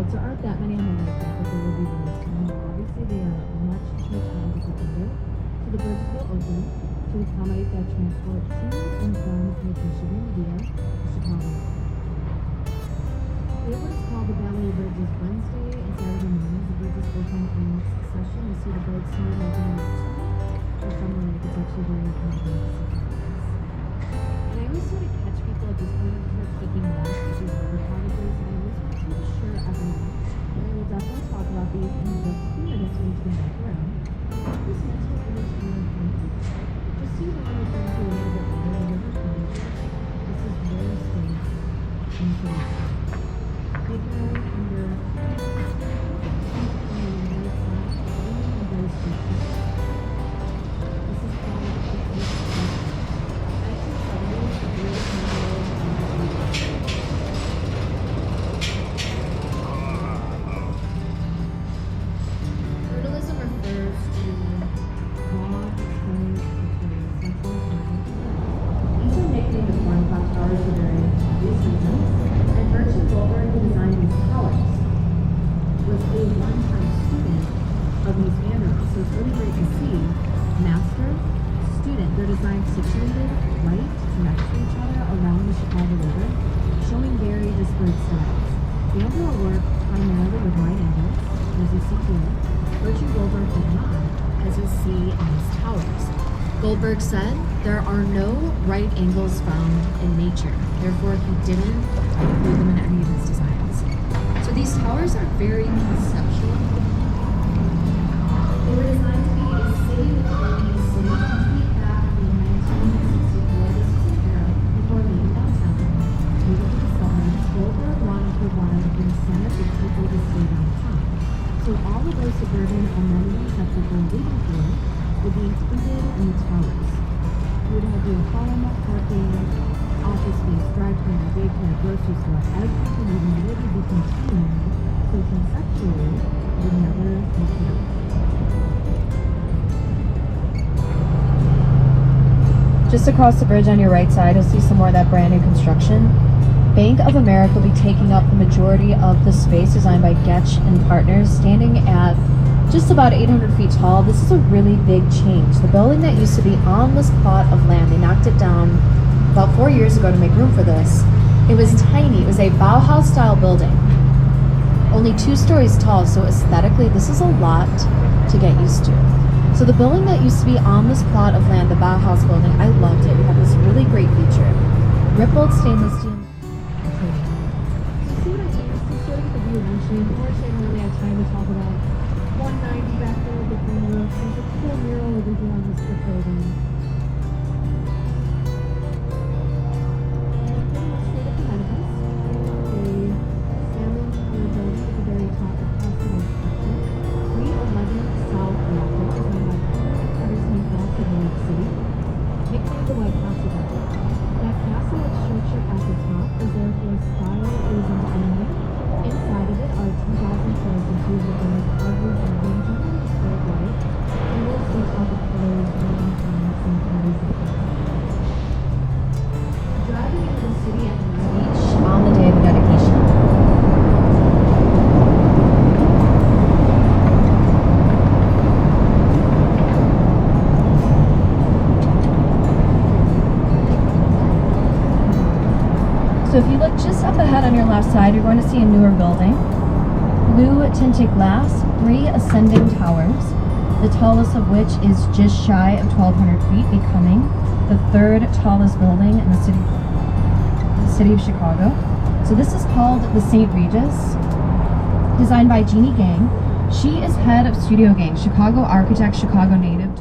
boats aren't that many on the lake yet, but there will be very soon. Obviously, they are much too tall to get under, so the bridges will open to accommodate that transport to and from Lake Michigan via Chicago. Today, what is called the Ballet Bridge is Wednesday and Saturday mornings. The bridge is open in succession. You see the boats here making an for some lake. It's actually very accommodating to see this. And I always sort of catch people at this point because they're taking walks with these river cottages, and I always want to be sure everyone. And I will definitely talk about these in just a few minutes when we come back around. This mental image here in front of you. Just so you know, I'm referring to a little bit better the river cottages. This is rare space in Tennessee. Big room under on the right side, of those features. This is called the East Side. 1970s, the British Brutalism refers to broad, exposed pictures, central and these are nicknamed the corn clock towers for very obvious reasons. And Merchant Goldberg, who designed these towers, was a one-time student of Mies van der Rohe. So it's really great to see master, student. They're designed situated right next to each other along the Chicago River, showing very disparate styles. The overall work primarily with right angles, as you see here. Merchant Goldberg did not, as you see in these towers. Goldberg said, there are no right angles found in nature. Therefore, he didn't include them in any of his designs. So these towers are very conceptual. They were designed to be a city within a city, complete back in 1964. This was an era before leaving downtown. Moving to the suburbs, Goldberg wanted to provide an incentive for people to stay downtown. So all of those suburban amenities that people were waiting for would be included in the towers. You would have your home, parking, office space, dry cleaner, daycare, grocery store, everything would literally be contained, so conceptually, it would never be clear. Just across the bridge on your right side, you'll see some more of that brand new construction. Bank of America will be taking up the majority of the space designed by Getch and Partners, standing at just about 800 feet tall. This is a really big change. The building that used to be on this plot of land, they knocked it down about 4 years ago to make room for this. It was tiny. It was a Bauhaus style building, only 2 stories tall, so aesthetically this is a lot to get used to. So the building that used to be on this plot of land, the Bauhaus building, I loved it. We have this really great feature. Rippled stainless steel. So see what I mean? This is sort of the view eventually. Unfortunately, I don't really have time to talk about 190 back there with the green roof. There's a cool mural over here on this brick building. And pretty much straight up ahead of us, a salmon colored building at the very top of Castle Structure. 311 South Walker, designed by Henderson Fox of New York City. Nicknamed the White Castle building. That castle-like structure at the top is therefore style isn't only. Inside of it are 2,000 chairs and two of them every building, generally displayed white, and we'll see how the colors run and colors of it. Driving into the city at night Each on the day of the dedication. So if you look just up ahead on your left side, you're going to see a newer building. Blue tinted glass, 3 ascending towers, the tallest of which is just shy of 1,200 feet, becoming the 3rd tallest building in the city of Chicago. So this is called the St. Regis, designed by Jeannie Gang. She is head of Studio Gang, Chicago architect, Chicago native.